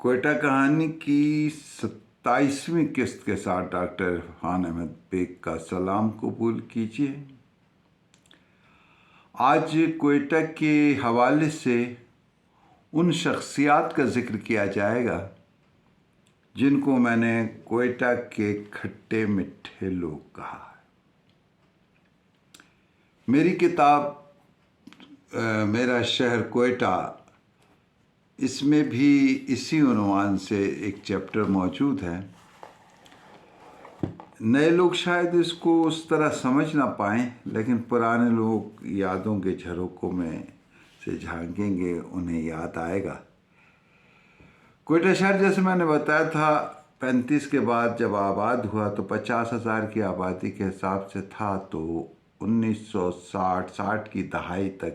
کوئٹہ کہانی کی 27ویں قسط کے ساتھ ڈاکٹر عرفان احمد بیگ کا سلام قبول کیجیے۔ آج کوئٹہ کے حوالے سے ان شخصیات کا ذکر کیا جائے گا جن کو میں نے کوئٹہ کے کھٹے میٹھے لوگ کہا ہے۔ میری کتاب میرا شہر کوئٹہ، اس میں بھی اسی عنوان سے ایک چیپٹر موجود ہے۔ نئے لوگ شاید اس کو اس طرح سمجھ نہ پائیں، لیکن پرانے لوگ یادوں کے جھروکوں میں سے جھانکیں گے، انہیں یاد آئے گا۔ کوئٹہ شہر جیسے میں نے بتایا تھا 35 کے بعد جب آباد ہوا تو 50,000 کی آبادی کے حساب سے تھا، تو 1960 کی دہائی تک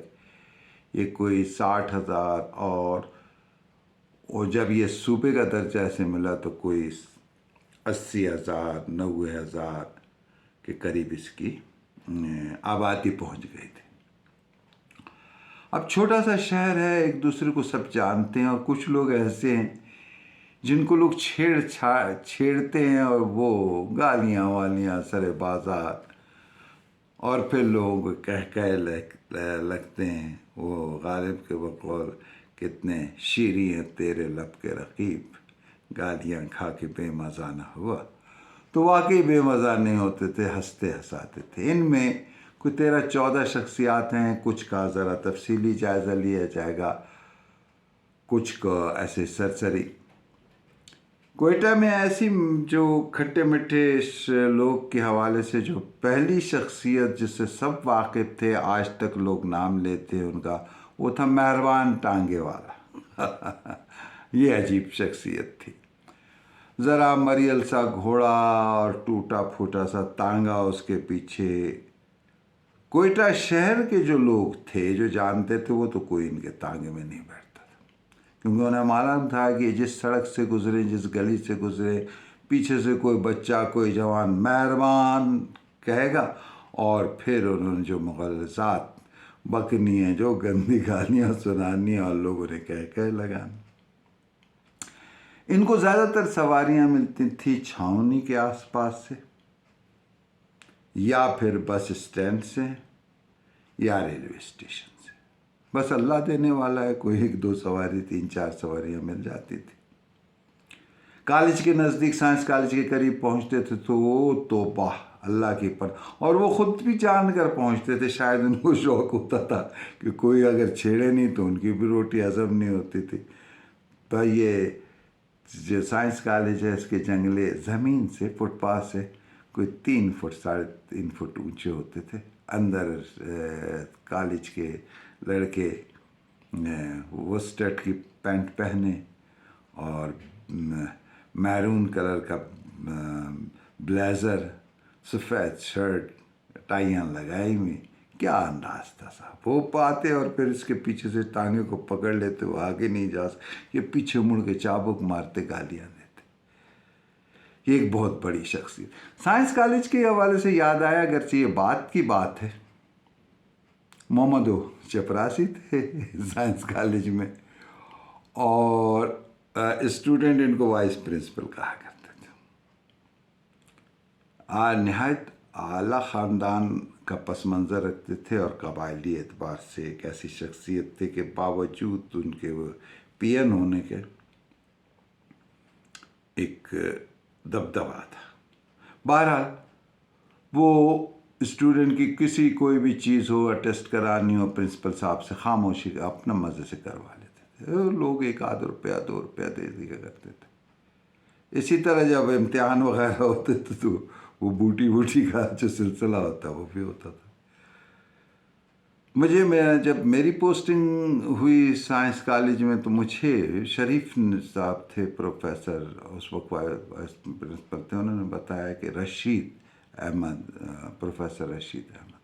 یہ کوئی 60,000 اور جب یہ صوبے کا درجہ سے ملا تو کوئی 80,000 90,000 کے قریب اس کی آبادی پہنچ گئی تھی۔ اب چھوٹا سا شہر ہے، ایک دوسرے کو سب جانتے ہیں، اور کچھ لوگ ایسے ہیں جن کو لوگ چھیڑتے ہیں اور وہ گالیاں والیاں سر بازار، اور پھر لوگ کہہ لگتے ہیں وہ غالب کے بقول کتنے شیریں ہیں تیرے لب کے رقیب، گالیاں کھا کے بے مزہ نہ ہوا۔ تو واقعی بے مزہ نہیں ہوتے تھے، ہنستے ہنساتے تھے۔ ان میں کوئی 13-14 شخصیات ہیں، کچھ کا ذرا تفصیلی جائزہ لیا جائے گا، کچھ کو ایسے سرسری۔ کوئٹہ میں ایسی جو کھٹے میٹھے لوگ کے حوالے سے جو پہلی شخصیت جس سے سب واقف تھے، آج تک لوگ نام لیتے ہیں ان کا، وہ تھا مہربان ٹانگے والا۔ یہ عجیب شخصیت تھی، ذرا مریل سا گھوڑا اور ٹوٹا پھوٹا سا تانگا اس کے پیچھے۔ کوئٹہ شہر کے جو لوگ تھے جو جانتے تھے، وہ تو کوئی ان کے تانگے میں نہیں بیٹھتا تھا، کیونکہ انہیں معلوم تھا کہ جس سڑک سے گزرے، جس گلی سے گزرے، پیچھے سے کوئی بچہ کوئی جوان مہربان کہے گا، اور پھر انہوں نے جو مغالطات بکنی ہیں، جو گندی گالیاں سنانی اور لوگوں نے کہہ لگانا۔ ان کو زیادہ تر سواریاں ملتی تھیں چھاؤنی کے آس پاس سے، یا پھر بس اسٹینڈ سے، یا ریلوے اسٹیشن سے۔ بس اللہ دینے والا ہے، کوئی 1-2 سواری 3-4 سواریاں مل جاتی تھی۔ کالج کے نزدیک، سائنس کالج کے قریب پہنچتے تھے تو وہ توبہ اللہ کی پر، اور وہ خود بھی جان کر پہنچتے تھے، شاید ان کو شوق ہوتا تھا کہ کوئی اگر چھیڑے نہیں تو ان کی بھی روٹی ہضم نہیں ہوتی تھی۔ تو یہ جو سائنس کالج ہے، اس کے جنگلے زمین سے، فٹ پاتھ سے کوئی 3 فٹ 3.5 فٹ اونچے ہوتے تھے۔ اندر کالج کے لڑکے وسٹرٹ کی پینٹ پہنے اور میرون کلر کا بلیزر، سفید شرٹ، ٹائیاں لگائی ہوئی، کیا انداز تھا صاحب۔ وہ پاتے اور پھر اس کے پیچھے سے ٹانگے کو پکڑ لیتے، وہ آگے نہیں جا سکتے، یہ پیچھے مڑ کے چابک مارتے، گالیاں دیتے۔ یہ ایک بہت بڑی شخصیت۔ سائنس کالج کے حوالے سے یاد آیا، اگرچہ یہ بات کی بات ہے، محمد چپراسی تھے سائنس کالج میں، اور اسٹوڈنٹ ان کو وائس پرنسپل کہا کرتے تھے۔ نہایت اعلیٰ خاندان کا پس منظر رکھتے تھے، اور قبائلی اعتبار سے ایک ایسی شخصیت تھے کہ باوجود ان کے وہ پی این ہونے کے ایک دبدبہ تھا۔ بہرحال وہ اسٹوڈنٹ کی کوئی بھی چیز ہو، ٹیسٹ کرانی ہو، پرنسپل صاحب سے خاموشی اپنا مزے سے کروا لیتے تھے۔ لوگ 1-2 روپیہ دے دیا کرتے تھے۔ اسی طرح جب امتحان وغیرہ ہوتے تھے تو وہ بوٹی کا جو سلسلہ ہوتا وہ بھی ہوتا تھا۔ جب میری پوسٹنگ ہوئی سائنس کالج میں تو مجھے شریف صاحب تھے پروفیسر، اس وقت وائس پرنسپل تھے، انہوں نے بتایا کہ پروفیسر رشید احمد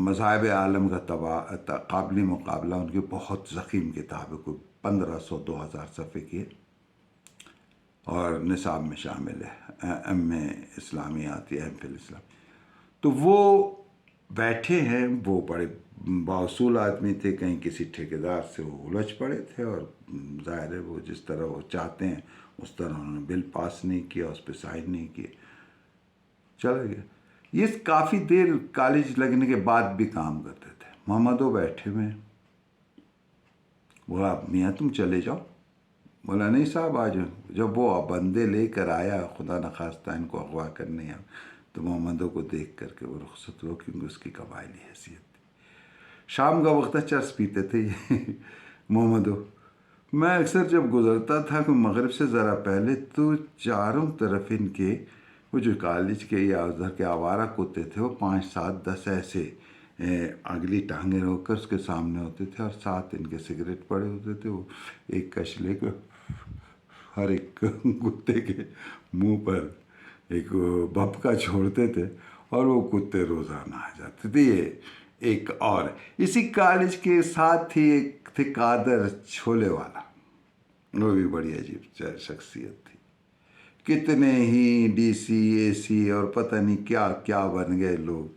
مذاہب عالم کا قابلی مقابلہ، ان کی بہت ضخیم کتاب ہے، کوئی 1500-2000 صفحے کی، اور نصاب میں شامل ہے، ایم اے اسلامیات یا ایم فل اسلام۔ تو وہ بیٹھے ہیں، وہ بڑے बाउसूल आदमी थे, कहीं किसी ठेकेदार से वो उलझ पड़े थे और ज़ाहिर है वो जिस तरह वो चाहते हैं उस तरह उन्होंने बिल पास नहीं किया, उस पर साइन नहीं किए, चले गए। ये काफ़ी देर कॉलेज लगने के बाद भी काम करते थे। मोहम्मदो बैठे हुए हैं, बोला मियाँ तुम चले जाओ, बोला नहीं साहब आ जाओ। जब वो बंदे लेकर आया, खुदा न खास्ता इनको अगवा करने, तो मोहम्मदों को देख करके वो रुखसत हुआ, क्योंकि उसकी कबायली हैसियत थी। शाम का वक्त चरस पीते थे ये मोहम्मदों। मैं अक्सर जब गुज़रता था कि मगरिब से ज़रा पहले, तो चारों तरफ इनके वो जो कॉलेज के या उधर के आवारा कुत्ते थे, वो 5, 7, 10 ऐसे अगली टांगें रोक कर उसके सामने होते थे और 7 इनके सिगरेट पड़े होते थे। वो एक कश लेकर हर एक कुत्ते के मुंह पर एक भपका छोड़ते थे और वो कुत्ते रोज़ाना आ जाते थे। ये एक और इसी कॉलेज के साथ ही एक थे कादर छोले वाला, वो भी बड़ी अजीब शख्सियत थी। कितने ही डीसी, एसी और पता नहीं क्या क्या बन गए लोग।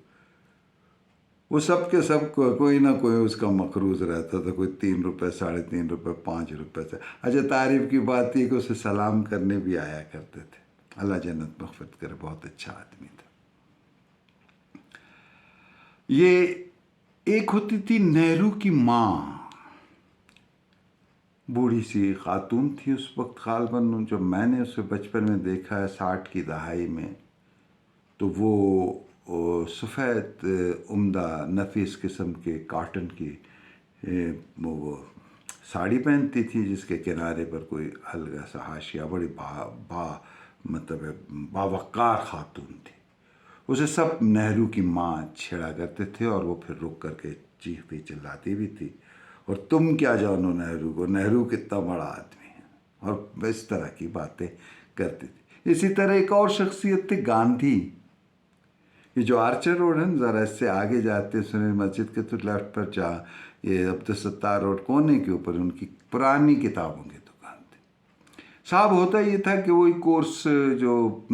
वो सब के सब कोई ना कोई उसका मकरूज रहता था, कोई 3 रुपये, 3.5 रुपये, 5 रुपये से। अच्छा, तारीफ की बात थी कि उसे सलाम करने भी आया करते थे। अल्लाह जन्नत मग़फ़िरत करे, बहुत अच्छा आदमी था। ये एक होती थी नेहरू की माँ, बूढ़ी सी खातून थी उस वक्त गालबन। जब मैंने उसे बचपन में देखा है 60 की दहाई में, तो वो सफ़ेद उम्दा नफीस किस्म के कॉटन की वो साड़ी पहनती थी, जिसके किनारे पर कोई हल्का सा हाशिया, बड़ी मतलब बावक़ार खातून थी। उसे सब नेहरू की माँ छेड़ा करते थे और वो फिर रुक करके चीखती चिल्लाती भी थी, और तुम क्या जानो नेहरू को, नेहरू कितना बड़ा आदमी है, और इस तरह की बातें करती थी। इसी तरह एक और शख्सियत थी गांधी। ये जो आर्चर रोड है ना, ज़रा इससे आगे जाते सुनील मस्जिद के तो लेफ्ट पर जा, ये अब्दुलसत्तार रोड कोने के ऊपर उनकी पुरानी किताबों की दुकान थी। साहब होता ये था कि वही कोर्स जो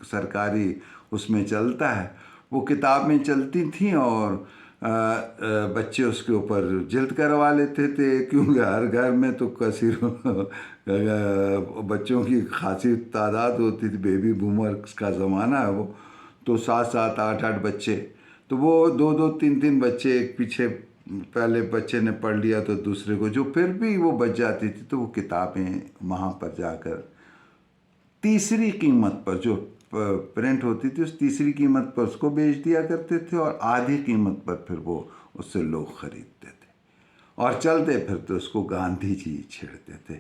सरकारी उसमें चलता है, वो किताबें चलती थीं और बच्चे उसके ऊपर जिल्द करवा लेते थे, क्योंकि हर घर में तो कसी बच्चों की खासी तादाद होती थी। बेबी बूमर्स का ज़माना है वो, तो 7-7, 8-8 बच्चे, तो वो 2-2, 3-3 बच्चे एक पीछे, पहले बच्चे ने पढ़ लिया तो दूसरे को जो फिर भी वो बच जाती थी, तो वो किताबें वहाँ पर जाकर तीसरी कीमत पर, जो प्रिंट होती थी उस तीसरी कीमत पर उसको बेच दिया करते थे, और आधी कीमत पर फिर वो उससे लोग ख़रीदते थे और चलते फिर तो उसको गांधी जी छेड़ते थे।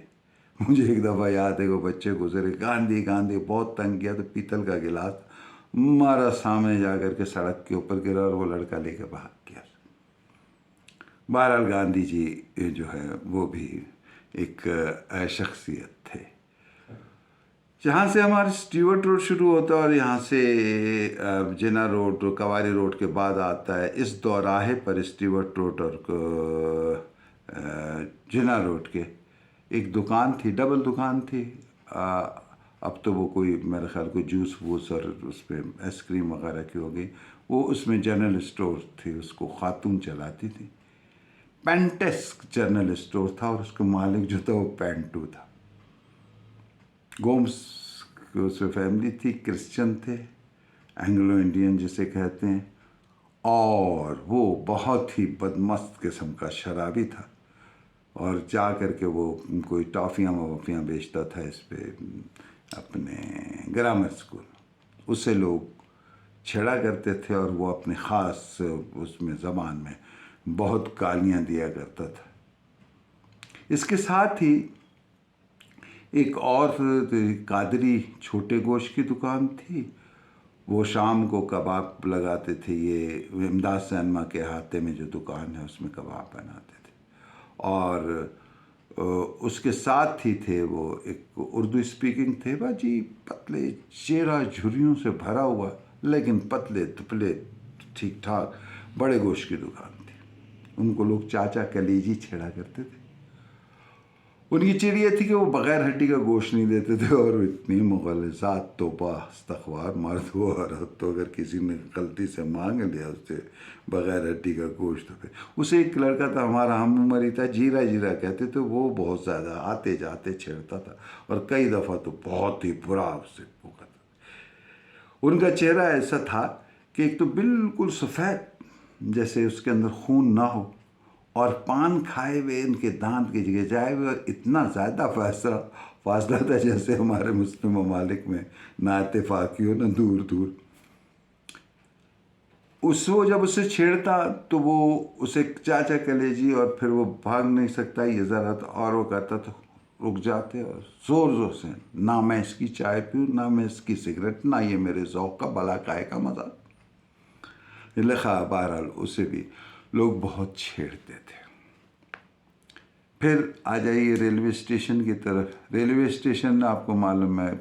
मुझे एक दफ़ा याद है वो बच्चे गुजरे, गांधी गांधी, बहुत तंग किया, तो पीतल का गिलास मारा, सामने जा कर के सड़क के ऊपर गिरा और वो लड़का लेकर भाग गया। बहरहाल गांधी जी जो है वो भी एक शख्सियत थे। जहाँ से हमारा स्टीवर्ट रोड शुरू होता है और यहाँ से जिना रोड, कवारी रोड के बाद आता है, इस दौराहे पर स्टीवर्ट रोड और जिना रोड के एक दुकान थी, डबल दुकान थी। अब तो वो कोई मेरे ख्याल को जूस वूस और उस पर आइसक्रीम वगैरह की हो गई। वो उसमें जनरल स्टोर थी, उसको खातून चलाती थी। पेंटेस्क जनरल स्टोर था और उसका मालिक जो था वो पेंटू था। गोम्स की उसमें फैमिली थी, क्रिश्चियन थे, एंग्लो इंडियन जिसे कहते हैं, और वो बहुत ही बदमस्त किस्म का शराबी था। और जा कर के वो कोई टॉफ़ियाँ वॉफ़ियाँ बेचता था इस पे अपने ग्रामर स्कूल। उससे लोग छेड़ा करते थे और वो अपने ख़ास उसमें ज़बान में बहुत गालियाँ दिया करता था। इसके साथ ही एक और कादरी छोटे गोश्त की दुकान थी। वो शाम को कबाब लगाते थे। ये इमदाद सिनेमा के अहाते में जो दुकान है उसमें कबाब बनाते थे। और उसके साथ ही थे वो एक उर्दू स्पीकिंग थे, बाजी पतले चेहरा झुर्रियों से भरा हुआ, लेकिन पतले दुबले ठीक ठाक, बड़े गोश्त की दुकान थी। उनको लोग चाचा कलेजी छेड़ा करते थे। उनकी चिड़ ये थी कि वो बग़ैर हड्डी का गोश्त नहीं देते थे, और इतनी मुग़ल्लज़ात, तौबा इस्तग़फ़ार, मर्द हो औरत तो अगर किसी ने गलती से मांग लिया उससे बग़ैर हड्डी का गोश्त, तो फिर उसे एक लड़का था हमारा हम उम्र ही था, जीरा जीरा कहते थे, वो बहुत ज़्यादा आते जाते छेड़ता था, और कई दफ़ा तो बहुत ही बुरा उससे भूखा था। उनका चेहरा ऐसा था कि एक तो बिल्कुल सफ़ेद, जैसे उसके अंदर खून ना हो, और पान खाए हुए इनके दांत की जगह जाए हुए, और इतना ज़्यादा फासला था जैसे हमारे मुस्लिम ममालिक में ना इत्तेफाकी हो ना दूर दूर। वो जब उसे छेड़ता तो वो उसे चाचा कलेजी, और फिर वो भाग नहीं सकता ये ज़रा, और वो कहता तो रुक जाते, और ज़ोर ज़ोर से, ना मैं इसकी चाय पीऊँ, ना मैं इसकी सिगरेट, ना ये मेरे ज़ौक़ का, भला काय का मज़ा। लिखा बहरहाल उसे भी लोग बहुत छेड़ते थे। फिर आ जाइए रेलवे स्टेशन की तरफ। रेलवे स्टेशन आपको मालूम है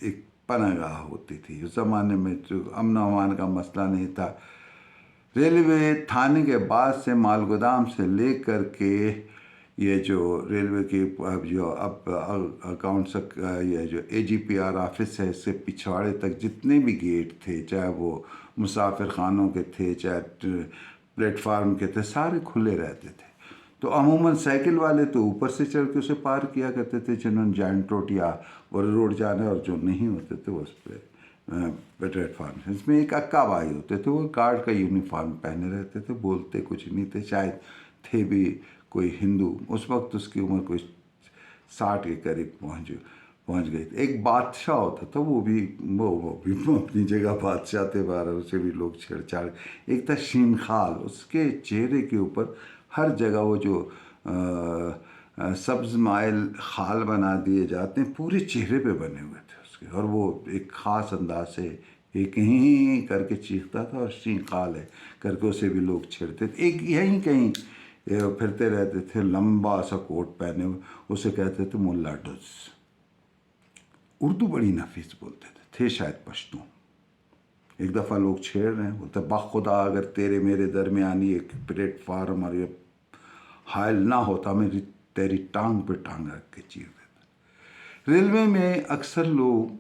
एक पनाहगाह होती थी उस ज़माने में, जो अमन अमान का मसला नहीं था। रेलवे थाने के बाद से, माल गोदाम से लेकर के, ये जो रेलवे की जो अब अकाउंट्स, ये जो AGPR ऑफिस है, इससे पिछवाड़े तक जितने भी गेट थे, चाहे वो मुसाफिर खानों के थे, चाहे प्लेटफार्म के थे, सारे खुले रहते थे। तो अमूमन साइकिल वाले तो ऊपर से चढ़ के उसे पार किया करते थे, जिन्होंने जॉइंट रोड या रोड जाना, और जो नहीं होते थे उस पर प्लेटफार्म। इसमें एक अक्का भाई होते थे, वो गार्ड का यूनिफॉर्म पहने रहते थे, बोलते कुछ नहीं थे, शायद थे भी कोई हिंदू। उस वक्त उसकी उम्र कोई 60 के करीब पहुंच गई थी। एक बादशाह होता था, वो भी अपनी जगह बादशाह थे, बारह उसे भी लोग छेड़छाड़। एक था शीन खाल, उसके चेहरे के ऊपर हर जगह वो जो सब्ज़ माइल खाल बना दिए जाते हैं, पूरे चेहरे पे बने हुए थे उसके, और वो एक ख़ास अंदाज से एक ही करके चीखता था, और शीन खाल है करके उसे भी लोग छेड़ते थे। एक यहीं कहीं फिरते रहते थे, लंबा सा कोट पहने हुए, उसे कहते थे मुल्ला डुज। उर्दू बड़ी नफीस बोलते थे शायद पश्तो। एक दफ़ा लोग छेड़ रहे हैं, बोलते बाखुदा अगर तेरे मेरे दरमियान एक प्लेटफार्म और ये हायल ना होता, मैं तेरी टांग पे टांग रख के चीर देता। रेलवे में अक्सर लोग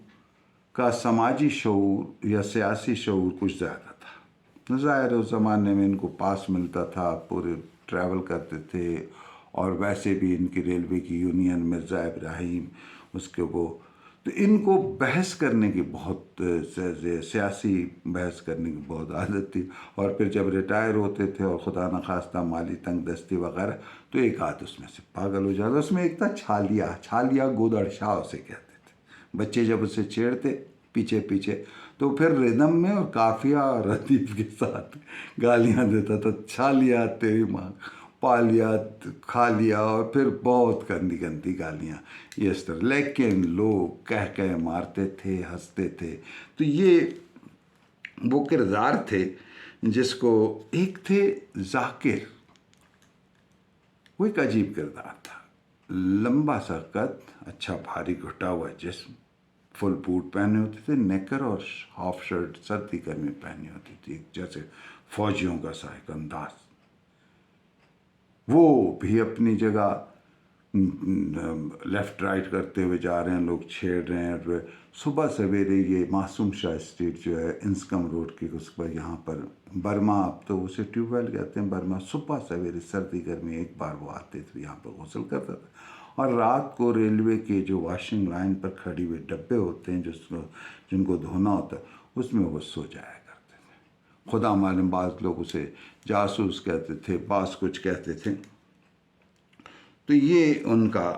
का समाजी शऊर या सियासी शऊर कुछ ज़्यादा था। ज़ाहिर उस ज़माने में इनको पास मिलता था, पूरे ट्रैवल करते थे, और वैसे भी इनकी रेलवे की यूनियन मिर्ज़ा इब्राहिम, उसके वो, तो इनको बहस करने की बहुत, सियासी बहस करने की बहुत आदत थी। और फिर जब रिटायर होते थे और खुदा न खास्ता माली तंग दस्ती वगैरह, तो एक आध उसमें से पागल हो जाता। उसमें एक था छालिया गोदड़ शाह उसे कहते थे। बच्चे जब उसे छेड़ते पीछे पीछे, तो फिर रिदम में और काफिया और रतीफ के साथ गालियां देता था, छालिया तेरी माँ, पा लिया, खा लिया, और फिर बहुत गंदी गंदी गालियाँ ये इस तरह। लेकिन लोग कह कह मारते थे, हंसते थे। तो ये वो किरदार थे जिसको, एक थे जाकिर, वो एक अजीब किरदार था। लंबा सा कद, अच्छा भारी घुटा हुआ जिस्म, फुल बूट पहने होते थे, नेकर और हाफ शर्ट सर्दी गर्मी पहनी होती थी, जैसे फौजियों का सा एक अंदाज। वो भी अपनी जगह लेफ़्ट राइट करते हुए जा रहे हैं, लोग छेड़ रहे हैं। और सुबह सवेरे ये मासूम शाह स्ट्रीट जो है इंस्कम रोड की, उस पर यहाँ पर बर्मा, अब तो उसे ट्यूबवेल कहते हैं, बर्मा, सुबह सवेरे सर्दी गर्मी एक बार वो आते थे, यहाँ पर गौसल करता था। और रात को रेलवे के जो वॉशिंग लाइन पर खड़ी हुए डब्बे होते हैं जिनको धोना होता है, उसमें वो सो जाया करते थे। खुदा मालूम, बाज़ लोग उसे जासूस कहते थे, बाज़ कुछ कहते थे। तो ये उनका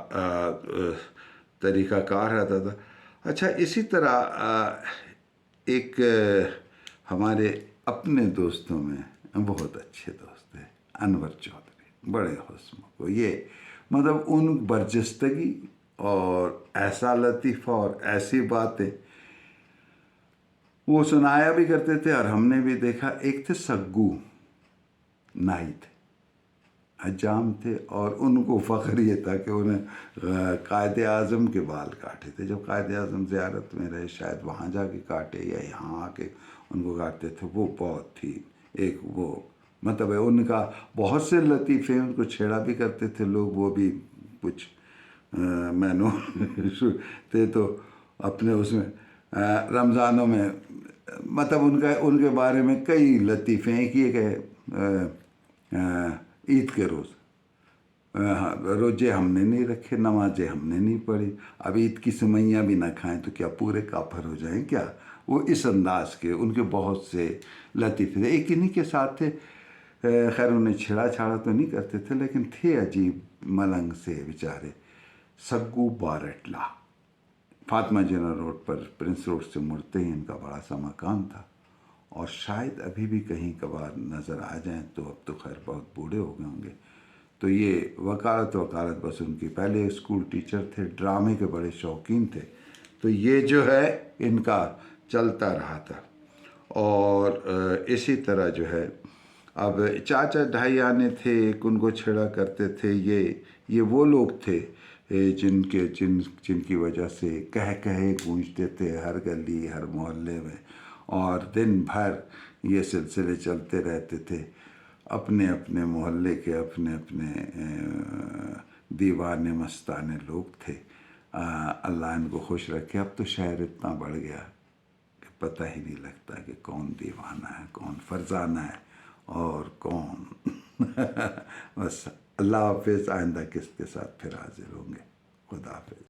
तरीक़ाकार रहता था। अच्छा, इसी तरह एक हमारे अपने दोस्तों में बहुत अच्छे दोस्त हैं, अनवर चौधरी, बड़े हुस्न को, ये मतलब उन बर्जस्तगी और ऐसा लतीफ़ा और ऐसी बातें वो सुनाया भी करते थे, और हमने भी देखा। एक थे सग्गू नाई थे, हजाम थे, और उनको फ़ख्र ये था कि उन्हें कायदे आज़म के बाल काटे थे। जब कायदे आज़म ज़ियारत में रहे, शायद वहाँ जाके काटे या यहाँ आके उनको काटते थे। वो बहुत थी एक, वो मतलब उनका बहुत से लतीफ़े, उनको छेड़ा भी करते थे लोग, वो भी कुछ مینو تھے تو اپنے اس میں رمضانوں میں مطلب ان کے بارے میں کئی لطیفے ہیں کہ عید کے روز روزے ہم نے نہیں رکھے، نمازیں ہم نے نہیں پڑھی، اب عید کی سوئیاں بھی نہ کھائیں تو کیا پورے کافر ہو جائیں کیا؟ وہ اس انداز کے ان کے بہت سے لطیفے تھے. ایک انہی کے ساتھ تھے، خیر انہیں چھیڑا چھاڑا تو نہیں کرتے تھے لیکن تھے عجیب ملنگ سے بیچارے. سگو بارٹلا، فاطمہ جنرل روڈ پر پرنس روڈ سے مڑتے ہی ان کا بڑا سا مکان تھا، اور شاید ابھی بھی کہیں کبھار نظر آ جائیں تو اب تو خیر بہت بوڑھے ہو گئے ہوں گے. تو یہ وکالت بس ان کی. پہلے اسکول ٹیچر تھے، ڈرامے کے بڑے شوقین تھے، تو یہ جو ہے ان کا چلتا رہا تھا. اور اسی طرح جو ہے اب چاچا ڈھائیانے تھے، ایک ان کو چھیڑا کرتے تھے. یہ وہ لوگ تھے جن کی وجہ سے کہے گونجتے تھے ہر گلی ہر محلے میں، اور دن بھر یہ سلسلے چلتے رہتے تھے. اپنے اپنے محلے کے اپنے دیوانے مستانے لوگ تھے. اللہ ان کو خوش رکھے. اب تو شہر اتنا بڑھ گیا کہ پتہ ہی نہیں لگتا کہ کون دیوانہ ہے، کون فرزانہ ہے اور کون بس اللہ حافظ. آئندہ قسط کے ساتھ پھر حاضر ہوں گے. خدا حافظ.